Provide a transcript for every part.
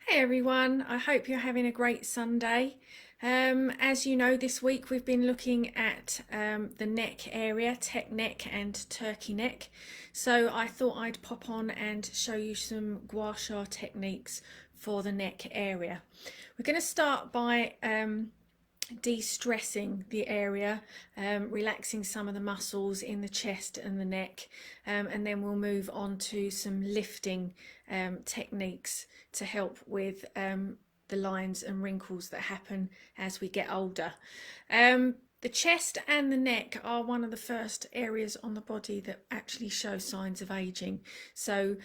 Hey everyone, I hope you're having a great Sunday. As you know, this week we've been looking at the neck area, tech neck and turkey neck. So I thought I'd pop on and show you some Gua Sha techniques for the neck area. We're going to start by de-stressing the area, relaxing some of the muscles in the chest and the neck, and then we'll move on to some lifting techniques to help with the lines and wrinkles that happen as we get older. The chest and the neck are one of the first areas on the body that actually show signs of aging. So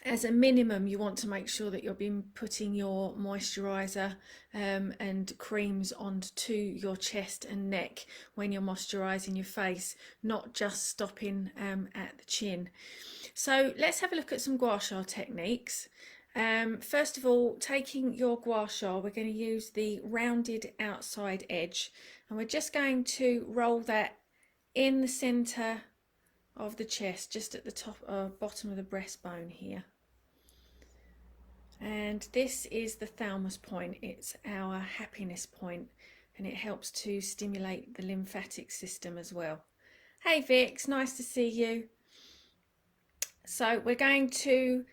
as a minimum, you want to make sure that you've been putting your moisturiser and creams onto your chest and neck when you're moisturising your face, not just stopping at the chin. So let's have a look at some Gua Sha techniques. First of all, taking your Gua Sha, we're going to use the rounded outside edge, and we're just going to roll that in the centre of the chest, just at the top bottom of the breastbone here. And this is the thalamus point. It's our happiness point, and it helps to stimulate the lymphatic system as well. Hey Vix, nice to see you. So we're going to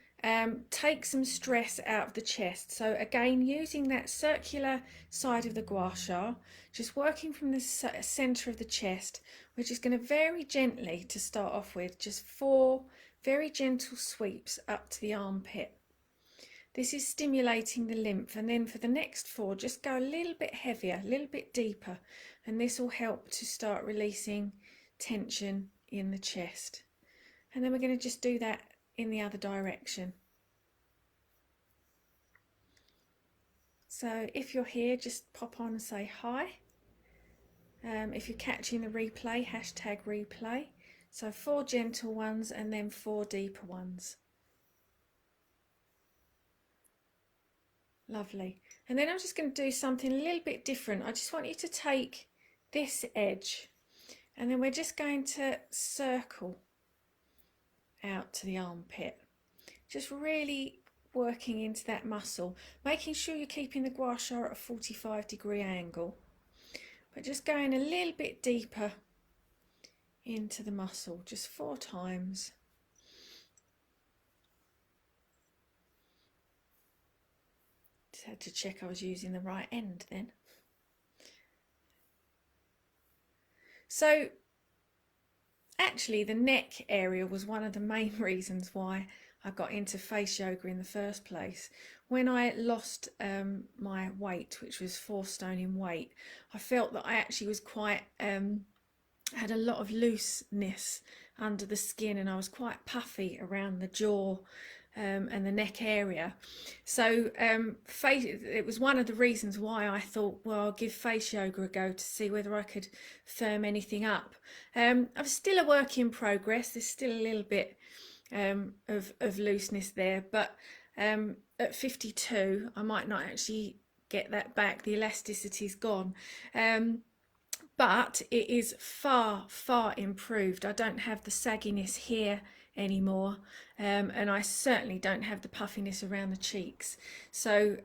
take some stress out of the chest. So again, using that circular side of the Gua Sha, just working from the center of the chest, we're just going to very gently, to start off with, just 4 very gentle sweeps up to the armpit. This is stimulating the lymph, and then for the next 4, just go a little bit heavier, a little bit deeper, and this will help to start releasing tension in the chest. And then we're going to just do that in the other direction. So if you're here, just pop on and say hi. If you're catching the replay, hashtag replay. So 4 gentle ones and then 4 deeper ones. Lovely. And then I'm just going to do something a little bit different. I just want you to take this edge, and then we're just going to circle out to the armpit, just really working into that muscle, making sure you're keeping the Gua Sha at a 45-degree angle, but just going a little bit deeper into the muscle, just 4 times. Just had to check I was using the right end then. So actually the neck area was one of the main reasons why I got into face yoga in the first place. When I lost my weight, which was 4 stone in weight, I felt that I actually was quite had a lot of looseness under the skin, and I was quite puffy around the jaw and the neck area. So it was one of the reasons why I thought, well, I'll give face yoga a go to see whether I could firm anything up. I'm still a work in progress. There's still a little bit of looseness there, but at 52 I might not actually get that back. The elasticity's gone. But it is far improved. I don't have the sagginess here anymore, and I certainly don't have the puffiness around the cheeks. So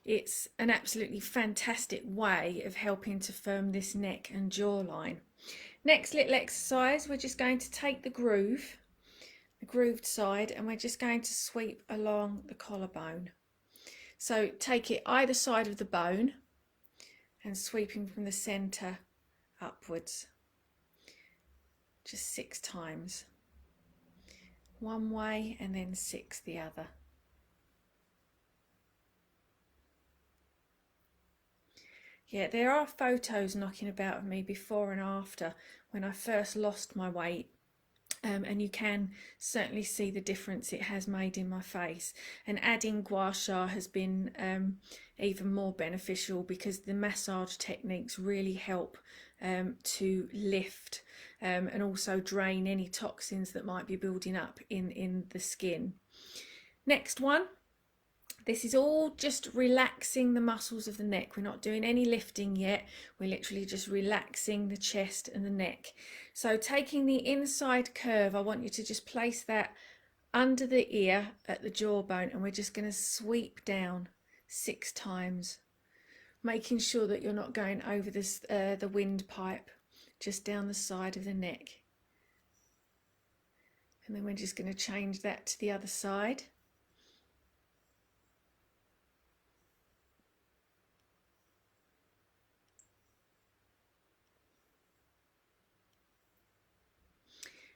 it's an absolutely fantastic way of helping to firm this neck and jawline. Next little exercise, we're just going to take the grooved side, and we're just going to sweep along the collarbone. So take it either side of the bone and sweeping from the center upwards, just 6 times, one way and then 6 the other. Yeah, there are photos knocking about of me before and after when I first lost my weight. And you can certainly see the difference it has made in my face, and adding Gua Sha has been even more beneficial because the massage techniques really help to lift and also drain any toxins that might be building up in the skin. Next one. This is all just relaxing the muscles of the neck. We're not doing any lifting yet. We're literally just relaxing the chest and the neck. So taking the inside curve, I want you to just place that under the ear at the jawbone, and we're just going to sweep down 6 times, making sure that you're not going over this the windpipe, just down the side of the neck. And then we're just going to change that to the other side.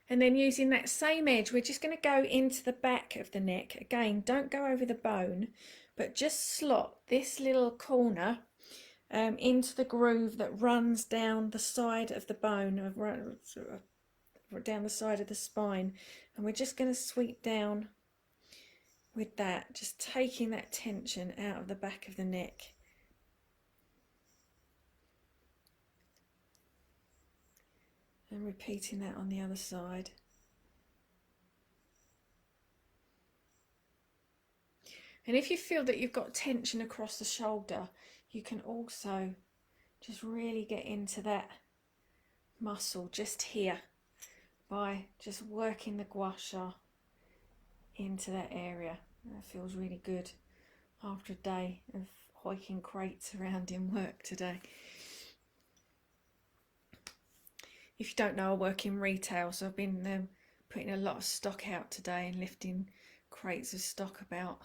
And then using that same edge, we're just going to go into the back of the neck. Again, don't go over the bone, but just slot this little corner into the groove that runs down the side of the bone, down the side of the spine. And we're just going to sweep down with that, just taking that tension out of the back of the neck. And repeating that on the other side. And if you feel that you've got tension across the shoulder, you can also just really get into that muscle just here by just working the Gua Sha into that area. That feels really good after a day of hoiking crates around in work today. If you don't know, I work in retail, so I've been putting a lot of stock out today and lifting crates of stock about.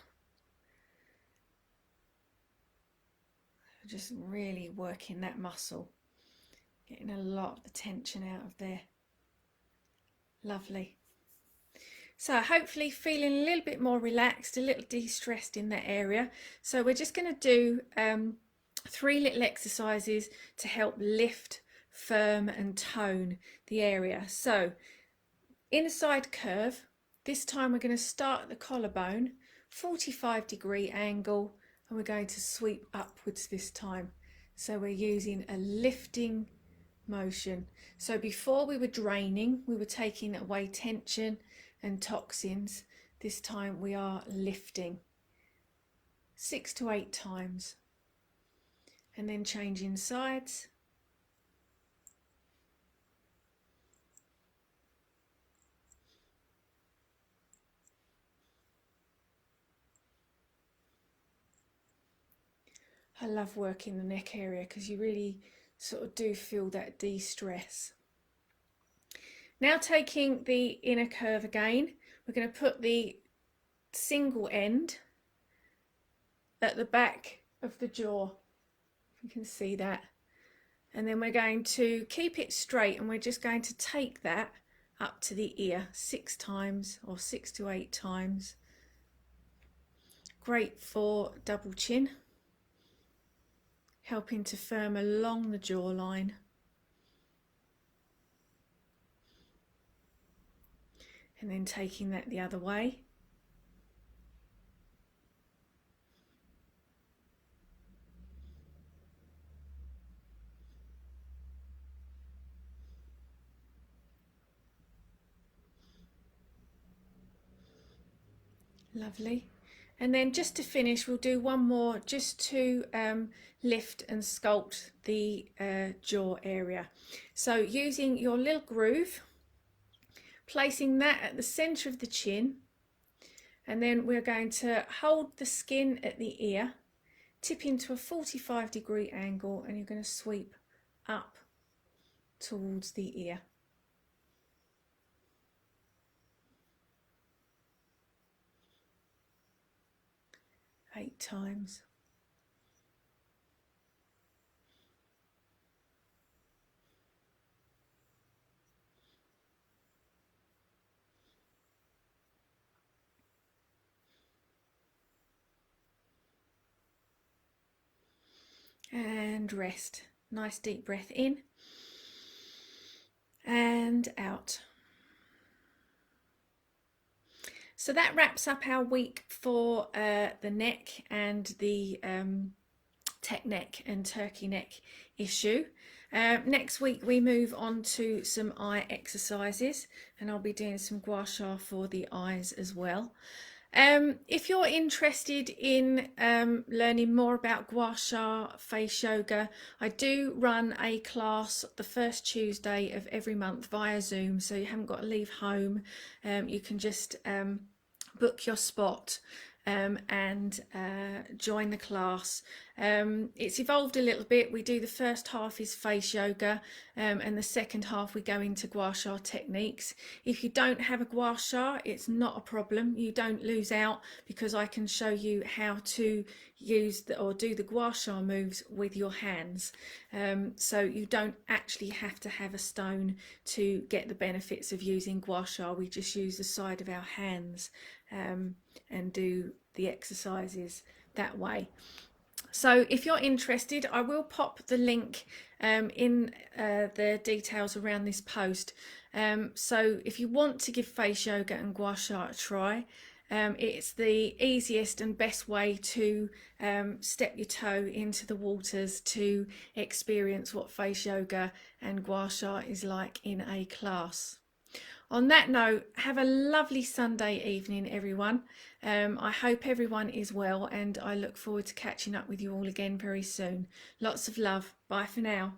Just really working that muscle, getting a lot of the tension out of there. Lovely. So hopefully feeling a little bit more relaxed, a little de-stressed in that area. So we're just going to do 3 little exercises to help lift, firm and tone the area. So inside curve, this time we're going to start at the collarbone, 45-degree angle, and we're going to sweep upwards this time. So we're using a lifting motion. So before we were draining, we were taking away tension and toxins. This time we are lifting 6 to 8 times, and then changing sides. I love working the neck area because you really sort of do feel that de-stress. Now taking the inner curve again, we're going to put the single end at the back of the jaw. You can see that. And then we're going to keep it straight, and we're just going to take that up to the ear 6 times, or 6 to 8 times. Great for double chin, helping to firm along the jawline. And then taking that the other way. Lovely. And then just to finish, we'll do one more just to lift and sculpt the jaw area. So using your little groove, placing that at the center of the chin, and then we're going to hold the skin at the ear, tip into a 45-degree angle, and you're going to sweep up towards the ear. 8 times. And rest. Nice deep breath in and out. So that wraps up our week for the neck and the tech neck and turkey neck issue. Next week we move on to some eye exercises, and I'll be doing some Gua Sha for the eyes as well. If you're interested in learning more about Gua Sha face yoga, I do run a class the first Tuesday of every month via Zoom, so you haven't got to leave home. You can just book your spot and join the class. It's evolved a little bit. We do the first half is face yoga, and the second half we go into Gua Sha techniques. If you don't have a Gua Sha, it's not a problem. You don't lose out, because I can show you how to use or do the Gua Sha moves with your hands. So you don't actually have to have a stone to get the benefits of using Gua Sha. We just use the side of our hands and do the exercises that way. So if you're interested, I will pop the link in the details around this post. So if you want to give face yoga and Gua Sha a try, it's the easiest and best way to step your toe into the waters to experience what face yoga and Gua Sha is like in a class. On that note, have a lovely Sunday evening, everyone. I hope everyone is well, and I look forward to catching up with you all again very soon. Lots of love. Bye for now.